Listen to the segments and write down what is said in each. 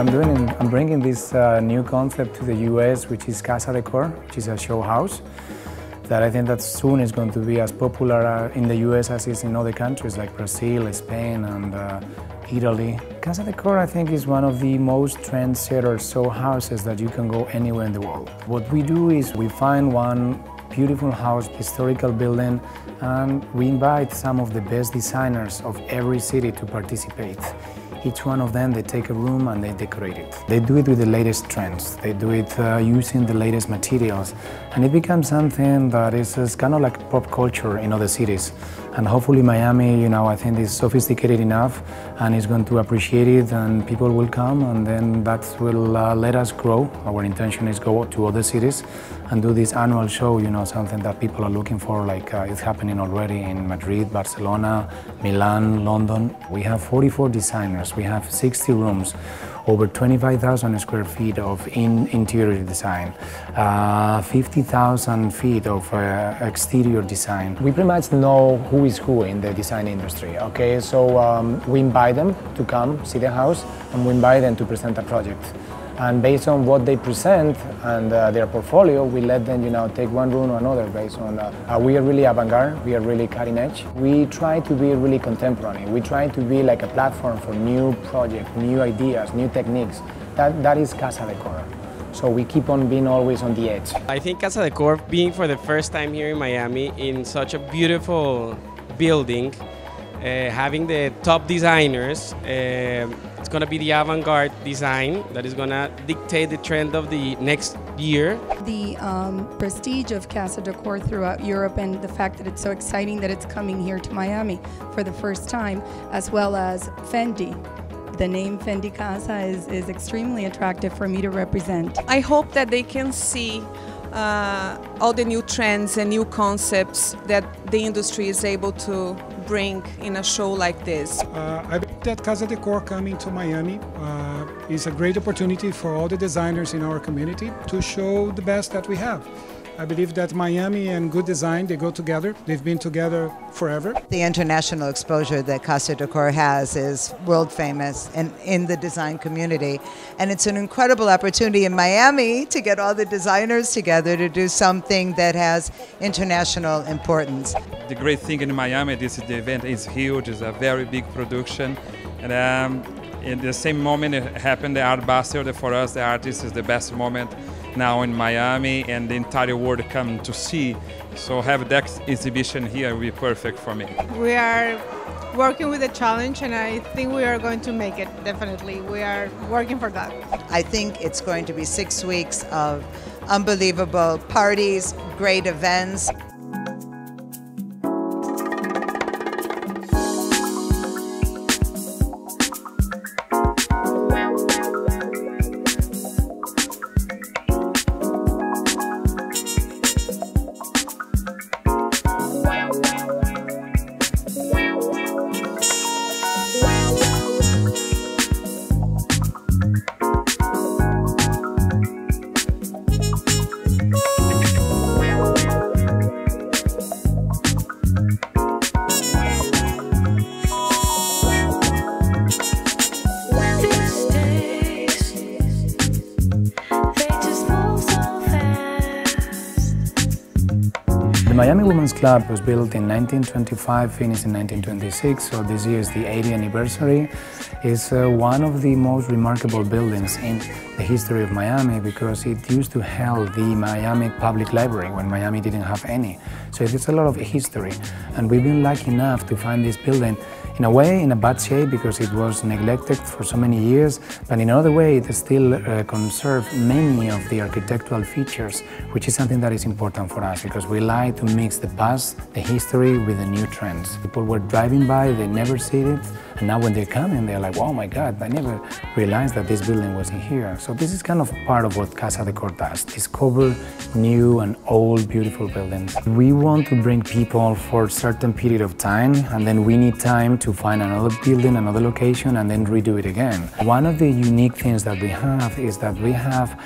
I'm bringing this new concept to the US, which is Casadecor, which is a show house that I think that soon is going to be as popular in the US as is in other countries like Brazil, Spain, and Italy. Casadecor, I think, is one of the most trendsetter show houses that you can go anywhere in the world. What we do is we find one beautiful house, historical building, and we invite some of the best designers of every city to participate. Each one of them, they take a room and they decorate it. They do it with the latest trends. They do it using the latest materials. And it becomes something that is kind of like pop culture in other cities. And hopefully Miami, I think is sophisticated enough and is going to appreciate it, and people will come, and then that will let us grow. Our intention is go to other cities and do this annual show, something that people are looking for, like it's happening already in Madrid, Barcelona, Milan, London. We have 44 designers, we have 60 rooms, over 25,000 square feet of interior design, 50,000 feet of exterior design. We pretty much know who is who in the design industry, okay? So we invite them to come see the house, and we invite them to present a project. And based on what they present and their portfolio, we let them, take one room or another based on, we are really avant-garde, we are really cutting edge. We try to be really contemporary. We try to be like a platform for new projects, new ideas, new techniques. That is Casadecor. So we keep on being always on the edge. I think Casadecor, being for the first time here in Miami in such a beautiful building, having the top designers, it's going to be the avant-garde design that is going to dictate the trend of the next year. The prestige of Casadecor throughout Europe, and the fact that it's so exciting that it's coming here to Miami for the first time, as well as Fendi. The name Fendi Casa is extremely attractive for me to represent. I hope that they can see all the new trends and new concepts that the industry is able to bring in a show like this. I believe that Casadecor coming to Miami is a great opportunity for all the designers in our community to show the best that we have. I believe that Miami and good design, they go together. They've been together forever. The international exposure that Casadecor has is world famous and in the design community. And it's an incredible opportunity in Miami to get all the designers together to do something that has international importance. The great thing in Miami, the event is huge, it's a very big production. And in the same moment it happened, the Art Basel, for us, the artist, is the best moment now in Miami, and the entire world come to see. So have that exhibition here will be perfect for me. We are working with a challenge, and I think we are going to make it, definitely. We are working for that. I think it's going to be 6 weeks of unbelievable parties, great events. The Miami Women's Club was built in 1925, finished in 1926, so this year is the 80th anniversary. It's one of the most remarkable buildings in the history of Miami because it used to hold the Miami Public Library when Miami didn't have any. So it's a lot of history, and we've been lucky enough to find this building in a way in a bad shape because it was neglected for so many years, but in another way it still conserved many of the architectural features, which is something that is important for us because we like to mix the past, the history with the new trends. People were driving by, they never see it, and now when they come in, they're like, oh my God, I never realized that this building was in here. So this is kind of part of what Casadecor does, discover new and old beautiful buildings. We want to bring people for a certain period of time, and then we need time to find another building, another location, and then redo it again. One of the unique things that we have is that we have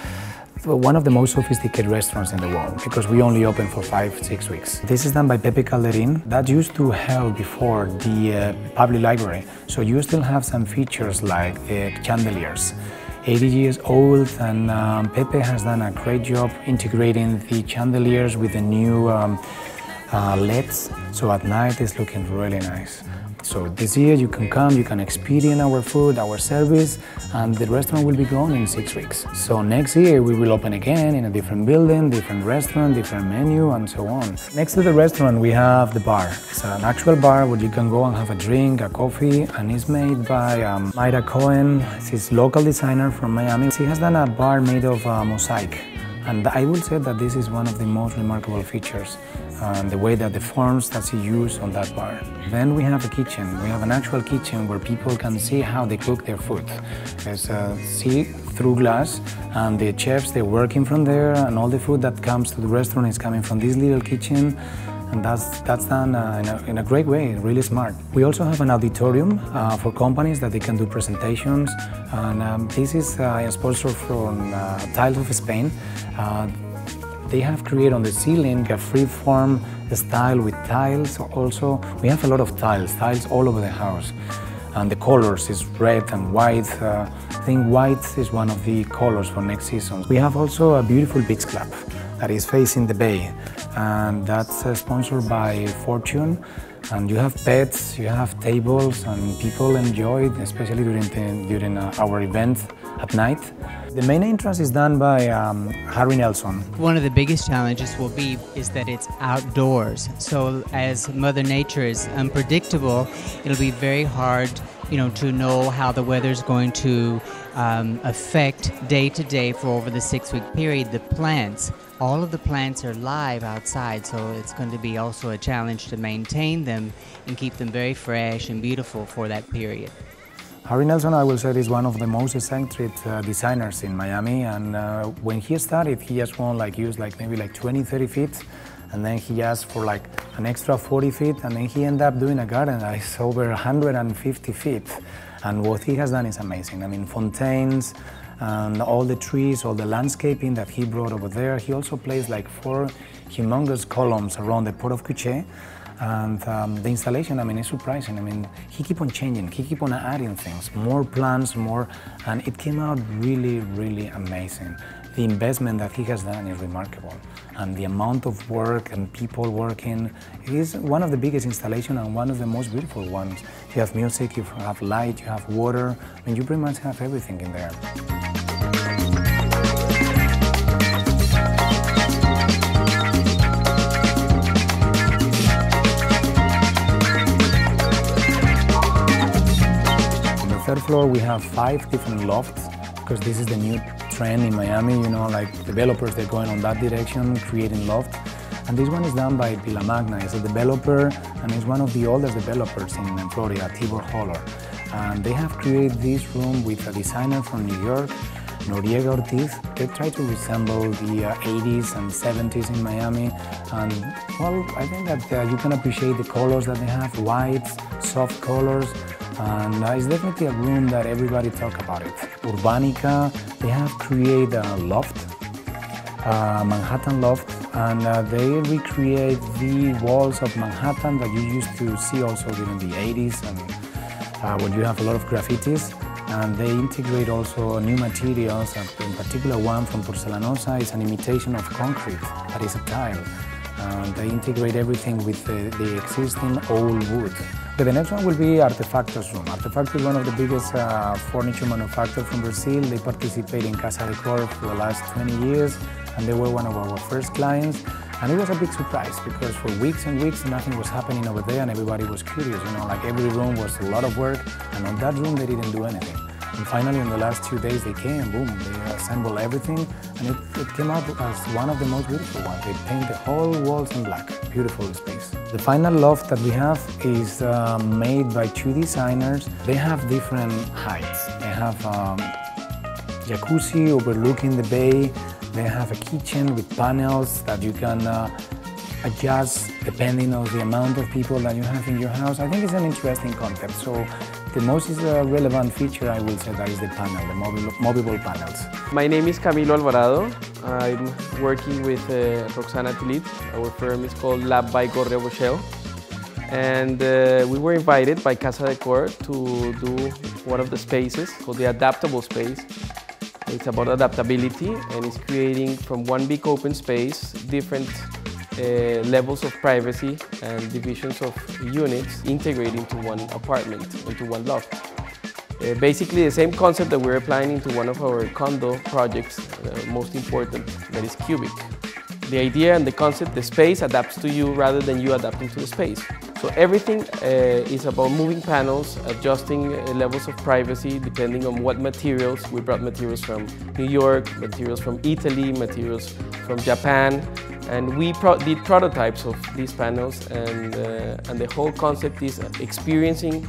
one of the most sophisticated restaurants in the world because we only open for 5-6 weeks. This is done by Pepe Calderin. That used to hold before the public library. So you still have some features like the chandeliers. 80 years old, and Pepe has done a great job integrating the chandeliers with the new LEDs, so at night it's looking really nice. So this year you can come, you can experience our food, our service, and the restaurant will be gone in 6 weeks. So next year we will open again in a different building, different restaurant, different menu, and so on. Next to the restaurant we have the bar. It's an actual bar where you can go and have a drink, a coffee, and it's made by Mayra Cohen. She's a local designer from Miami. She has done a bar made of mosaic. And I will say that this is one of the most remarkable features, the way that the forms that she used on that bar. Then we have a kitchen. We have an actual kitchen where people can see how they cook their food. There's see-through glass, and the chefs, they're working from there, and all the food that comes to the restaurant is coming from this little kitchen. And that's done in a great way, really smart. We also have an auditorium for companies that they can do presentations. And this is a sponsor from Tiles of Spain. They have created on the ceiling a free-form style with tiles. Also, we have a lot of tiles all over the house. And the colors is red and white. I think white is one of the colors for next season. We have also a beautiful beach club that is facing the bay, and that's sponsored by Fortune. And you have pets, you have tables, and people enjoy it, especially during our event at night. The main entrance is done by Harry Nelson. One of the biggest challenges is that it's outdoors. So as Mother Nature is unpredictable, it'll be very hard, to know how the weather's going to affect day to day for over the 6-week period. The plants, all of the plants are live outside, so it's going to be also a challenge to maintain them and keep them very fresh and beautiful for that period. Harry Nelson, I will say, is one of the most eccentric designers in Miami, and when he started, he just used maybe 20, 30 feet, and then he asked for an extra 40 feet, and then he ended up doing a garden that is over 150 feet. And what he has done is amazing. I mean, fontaines, and all the trees, all the landscaping that he brought over there. He also placed 4 humongous columns around the Port of Cuche. And the installation, it's surprising. He keep on changing, he keep on adding things, more plants, and it came out really, really amazing. The investment that he has done is remarkable, and the amount of work and people working, it is one of the biggest installations and one of the most beautiful ones. You have music, you have light, you have water, you pretty much have everything in there. Third floor we have 5 different lofts, because this is the new trend in Miami, developers, they're going on that direction, creating loft. And this one is done by Villa Magna. It's a developer, and it's one of the oldest developers in Florida, Tibor Holler. And they have created this room with a designer from New York, Noriega Ortiz. They try to resemble the 80s and 70s in Miami. And well, I think that you can appreciate the colors that they have, whites, soft colors. And it's definitely a room that everybody talk about it. Urbanica, they have created a loft, Manhattan loft, and they recreate the walls of Manhattan that you used to see also during the 80s, and when you have a lot of graffitis. And they integrate also new materials, and in particular one from Porcelanosa is an imitation of concrete, that is a tile. And they integrate everything with the existing old wood. Okay, the next one will be Artefactos room. Artefactos is one of the biggest furniture manufacturers from Brazil. They participate in Casadecor for the last 20 years, and they were one of our first clients. And it was a big surprise, because for weeks and weeks nothing was happening over there, and everybody was curious, every room was a lot of work, and on that room they didn't do anything. And finally, in the last 2 days, they came and boom, they assembled everything, and it came out as one of the most beautiful ones. They paint the whole walls in black. Beautiful space. The final loft that we have is made by 2 designers. They have different heights. They have jacuzzi overlooking the bay. They have a kitchen with panels that you can adjust depending on the amount of people that you have in your house. I think it's an interesting concept. So the most relevant feature, I will say, that is the panel, the movable panels. My name is Camilo Alvarado. I'm working with Roxana Tilit. Our firm is called Lab by Gorria Boschel. And we were invited by Casadecor to do one of the spaces called the adaptable space. It's about adaptability, and it's creating from one big open space different levels of privacy and divisions of units integrated into one apartment, into one loft. Basically the same concept that we're applying into one of our condo projects, most important, that is cubic. The idea and the concept, the space adapts to you rather than you adapting to the space. So everything is about moving panels, adjusting levels of privacy depending on what materials. We brought materials from New York, materials from Italy, materials from Japan, and we did prototypes of these panels, and the whole concept is experiencing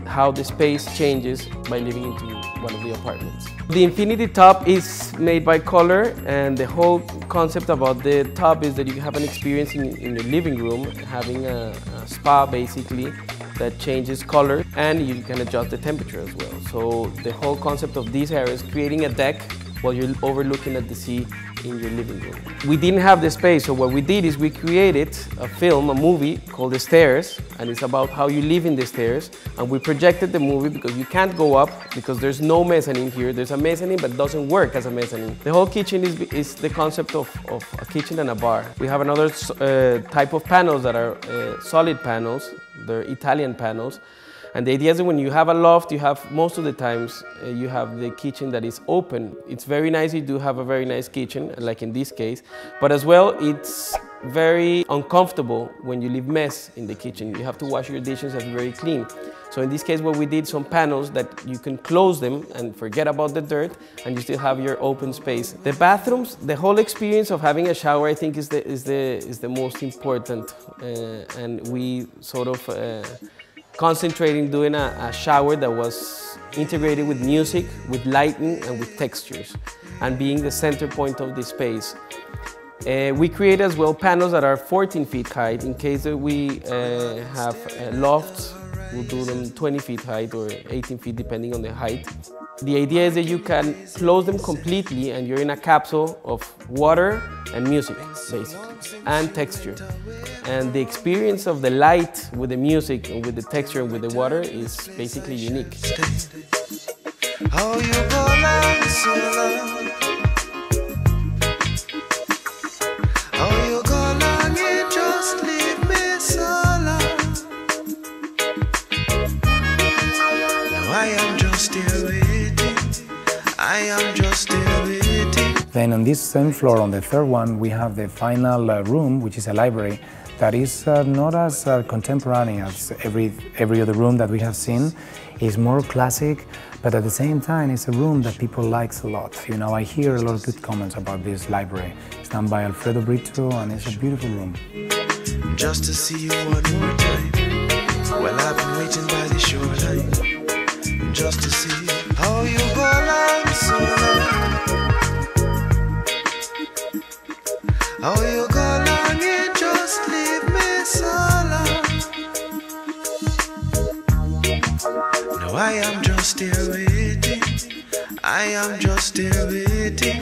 how the space changes by living into one of the apartments. The infinity top is made by color, and the whole concept about the top is that you have an experience in your living room, having a spa basically that changes color, and you can adjust the temperature as well. So the whole concept of this area is creating a deck while you're overlooking at the sea in your living room. We didn't have the space, so what we did is we created a film, a movie called The Stairs, and it's about how you live in the stairs, and we projected the movie because you can't go up because there's no mezzanine here. There's a mezzanine but it doesn't work as a mezzanine. The whole kitchen is the concept of a kitchen and a bar. We have another type of panels that are solid panels. They're Italian panels. And the idea is that when you have a loft, you have, most of the times, you have the kitchen that is open. It's very nice, you do have a very nice kitchen, like in this case, but as well, it's very uncomfortable when you leave mess in the kitchen. You have to wash your dishes and be very clean. So in this case, what we did, some panels that you can close them and forget about the dirt, and you still have your open space. The bathrooms, the whole experience of having a shower, I think is the most important, and we sort of concentrating doing a shower that was integrated with music, with lighting, and with textures, and being the center point of the space. We create as well panels that are 14 feet high. In case that we have lofts, we'll do them 20 feet height or 18 feet depending on the height. The idea is that you can close them completely and you're in a capsule of water and music, basically, and texture. And the experience of the light with the music and with the texture and with the water is basically unique. How you go along so long? How you go along, you just leave me so long. Now I am just here waiting, I am just here waiting. Then on this same floor, on the third one, we have the final room, which is a library that is not as contemporary as every other room that we have seen. It's more classic, but at the same time, it's a room that people like a lot. You know, I hear a lot of good comments about this library. It's done by Alfredo Brito, and it's a beautiful room. Just to see you one more time. Well, I've been waiting by the shoreline. Just to see how you go along so long. How you go along and just leave me so long. No, I am just here waiting. I am just here waiting,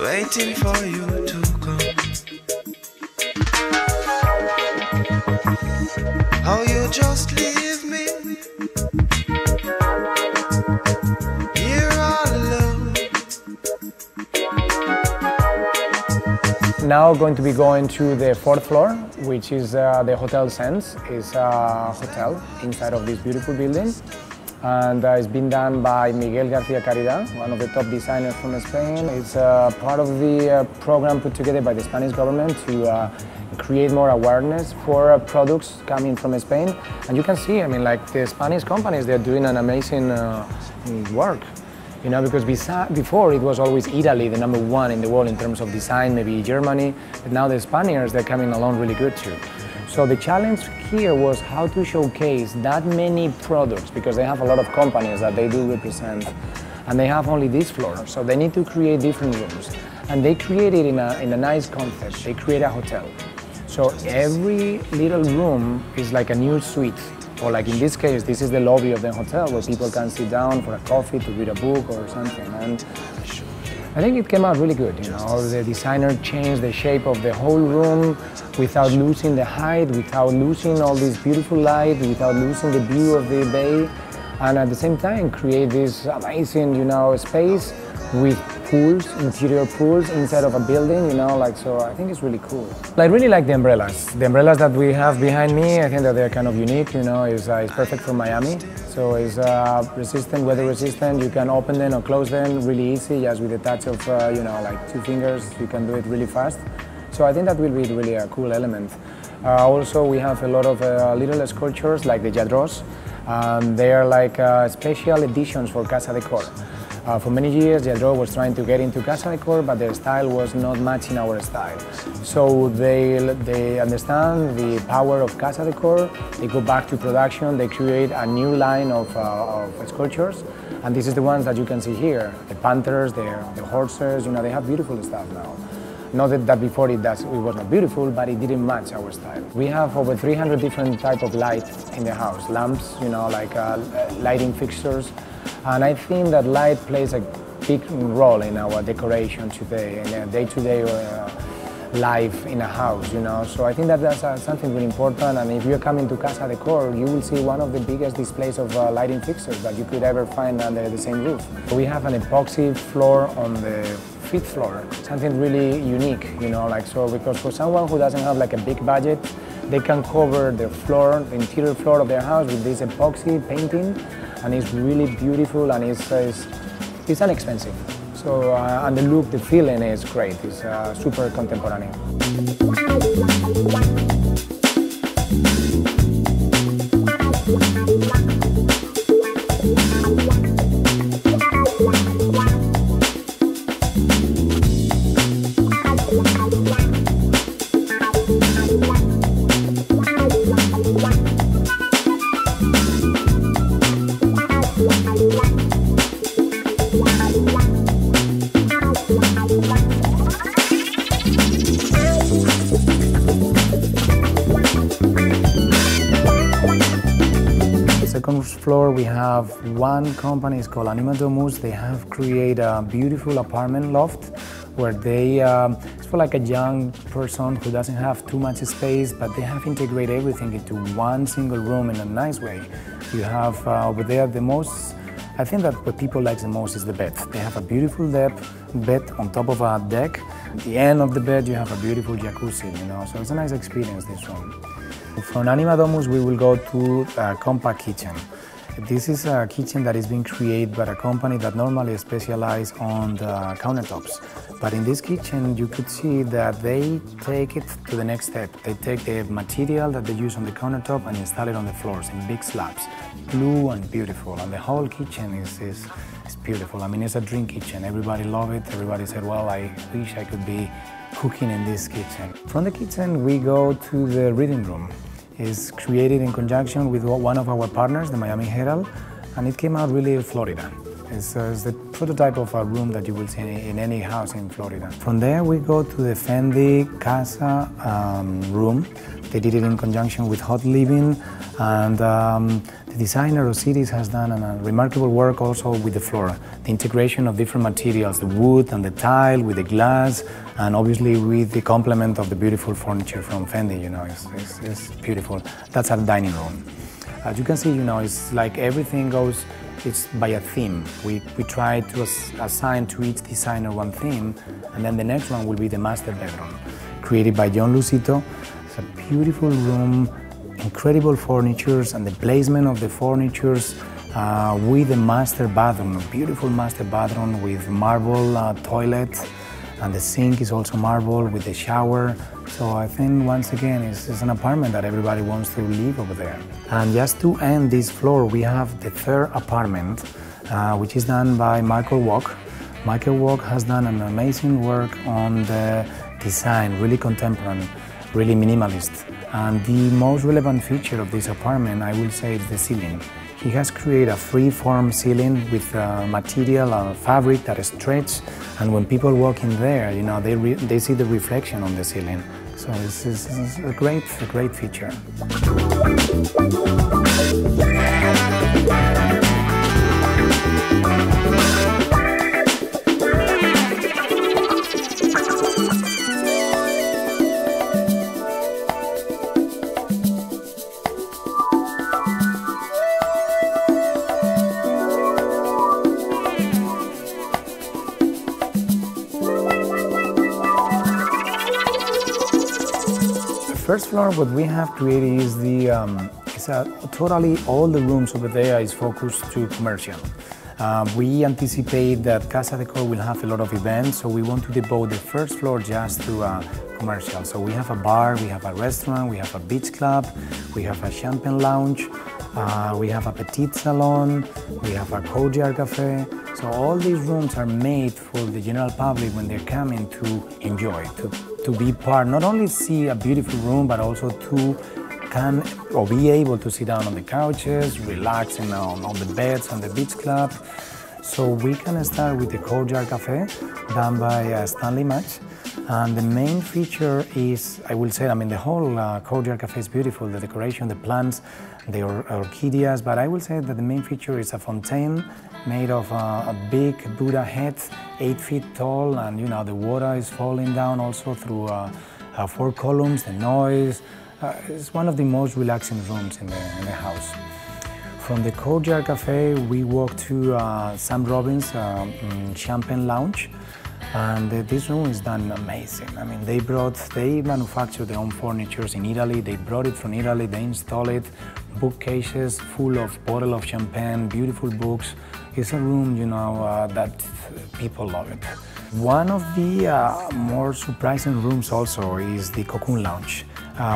waiting for you to come. How you just leave me here all alone. Now going to be going to the fourth floor, which is the Hotel Sense. It's a hotel inside of this beautiful building, and it's been done by Miguel García Caridad, one of the top designers from Spain. It's part of the program put together by the Spanish government to create more awareness for products coming from Spain. And you can see, I mean, like the Spanish companies, they're doing an amazing work. You know, because before it was always Italy, the #1 in the world in terms of design, maybe Germany, but now the Spaniards, they're coming along really good too. So the challenge here was how to showcase that many products, because they have a lot of companies that they do represent, and they have only this floor, so they need to create different rooms. And they create it in a nice concept. They create a hotel. So every little room is like a new suite. Or like in this case, this is the lobby of the hotel where people can sit down for a coffee to read a book or something. And I think it came out really good, you know. The designer changed the shape of the whole room without losing the height, without losing all this beautiful light, without losing the view of the bay. and at the same time create this amazing, space with pools, interior pools inside of a building, so I think it's really cool. I really like the umbrellas. The umbrellas that we have behind me, I think that they're kind of unique, it's perfect for Miami. So it's resistant, weather resistant, you can open them or close them really easy, just with a touch of, like 2 fingers, you can do it really fast. So I think that will be really a cool element. Also, we have a lot of little sculptures like the Jadros. They are like special editions for Casadecor. For many years, Jadro was trying to get into Casadecor, but their style was not matching our style. So they understand the power of Casadecor, they go back to production, they create a new line of sculptures, and this is the ones that you can see here. The panthers, the horses, they have beautiful stuff now. Not that before it was not beautiful, but it didn't match our style. We have over 300 different types of light in the house. Lamps, like lighting fixtures. And I think that light plays a big role in our decoration today, in a day-to-day life in a house, So I think that that's something really important. And if you're coming to Casadecor, you will see one of the biggest displays of lighting fixtures that you could ever find under the same roof. We have an epoxy floor on the 5th floor, something really unique, because for someone who doesn't have like a big budget, they can cover the floor, the interior floor of their house with this epoxy painting, and it's really beautiful and it's inexpensive. So, and the look, the feeling is great. It's super contemporary. Second floor, we have one company, it's called Anima Domus. They have created a beautiful apartment loft where it's for like a young person who doesn't have too much space, but they have integrated everything into one single room in a nice way. You have over there I think that what people like the most is the bed. They have a beautiful bed on top of a deck. At the end of the bed, you have a beautiful jacuzzi, so it's a nice experience, this room. From Anima Domus, we will go to a compact kitchen. This is a kitchen that is being created by a company that normally specializes on the countertops. But in this kitchen, you could see that they take it to the next step. They take the material that they use on the countertop and install it on the floors in big slabs. Blue and beautiful, and the whole kitchen is beautiful. I mean, it's a dream kitchen. Everybody loves it. Everybody said, well, I wish I could be cooking in this kitchen. From the kitchen, we go to the reading room. It's created in conjunction with one of our partners, the Miami Herald, and it came out really Florida. It's the prototype of a room that you will see in any house in Florida. From there, we go to the Fendi Casa room. They did it in conjunction with Hot Living, and the designer Osiris has done a remarkable work also with the floor. The integration of different materials, the wood and the tile with the glass, and obviously with the complement of the beautiful furniture from Fendi, it's beautiful. That's our dining room. As you can see, it's like everything goes, it's by a theme. We try to assign to each designer one theme, and then the next one will be the master bedroom, created by John Lucito. It's a beautiful room, incredible furnitures, and the placement of the furnitures with the master bathroom, a beautiful master bathroom with marble toilet, and the sink is also marble with the shower. So I think once again it's an apartment that everybody wants to live over there. And just to end this floor, we have the third apartment, which is done by Michael Walk. Michael Walk has done an amazing work on the design, really contemporary, really minimalist. And the most relevant feature of this apartment, I will say, is the ceiling. He has created a free-form ceiling with material or fabric that is stretched, and when people walk in there, they see the reflection on the ceiling. So this is a great feature. first floor, what we have created is totally all the rooms over there is focused to commercial. We anticipate that Casadecor will have a lot of events, so we want to devote the first floor just to commercial. So we have a bar, we have a restaurant, we have a beach club, we have a champagne lounge, we have a petite salon, we have a courtyard cafe. So all these rooms are made for the general public when they're coming to enjoy, to be part, not only see a beautiful room, but also to be able to sit down on the couches, relaxing on the beds on the beach club. So we can start with the courtyard cafe done by Stanley Match. And the main feature is, I will say, the whole courtyard cafe is beautiful, the decoration, the plants, the orchideas, but I will say that the main feature is a fountain made of a big Buddha head, 8 feet tall, and the water is falling down also through 4 columns, the noise. It's one of the most relaxing rooms in the house. From the courtyard cafe, we walk to Sam Robbins' Champagne Lounge. And this room is done amazing. They manufacture their own furniture in Italy. They brought it from Italy, they install it, bookcases full of bottles of champagne, beautiful books. It's a room, that people love it. One of the more surprising rooms also is the Cocoon Lounge.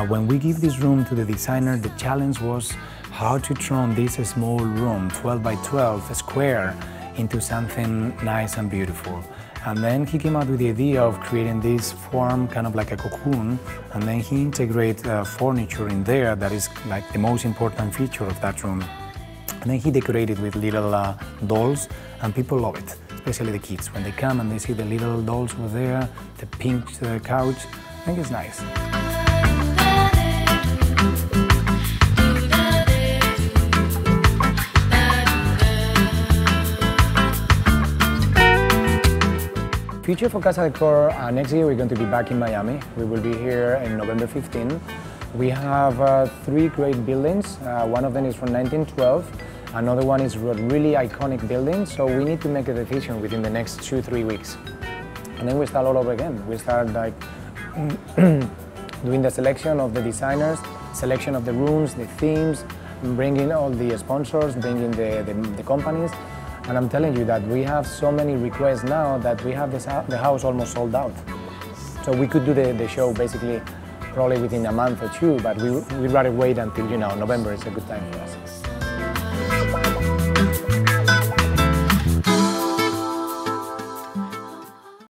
When we give this room to the designer, the challenge was how to turn this small room, 12 by 12 square, into something nice and beautiful. And then he came out with the idea of creating this form, kind of like a cocoon, and then he integrated furniture in there that is like the most important feature of that room. And then he decorated with little dolls, and people love it, especially the kids. When they come and they see the little dolls over there, the pink couch, I think it's nice. Future for Casadecor, next year we're going to be back in Miami. We will be here in November 15. We have 3 great buildings. One of them is from 1912. Another one is a really iconic building, so we need to make a decision within the next 2-3 weeks. And then we start all over again. We start doing the selection of the designers, selection of the rooms, the themes, bringing all the sponsors, bringing the companies. And I'm telling you that we have so many requests now that we have the house almost sold out. So we could do the show basically probably within a month or 2, but we'd rather wait until November is a good time for us.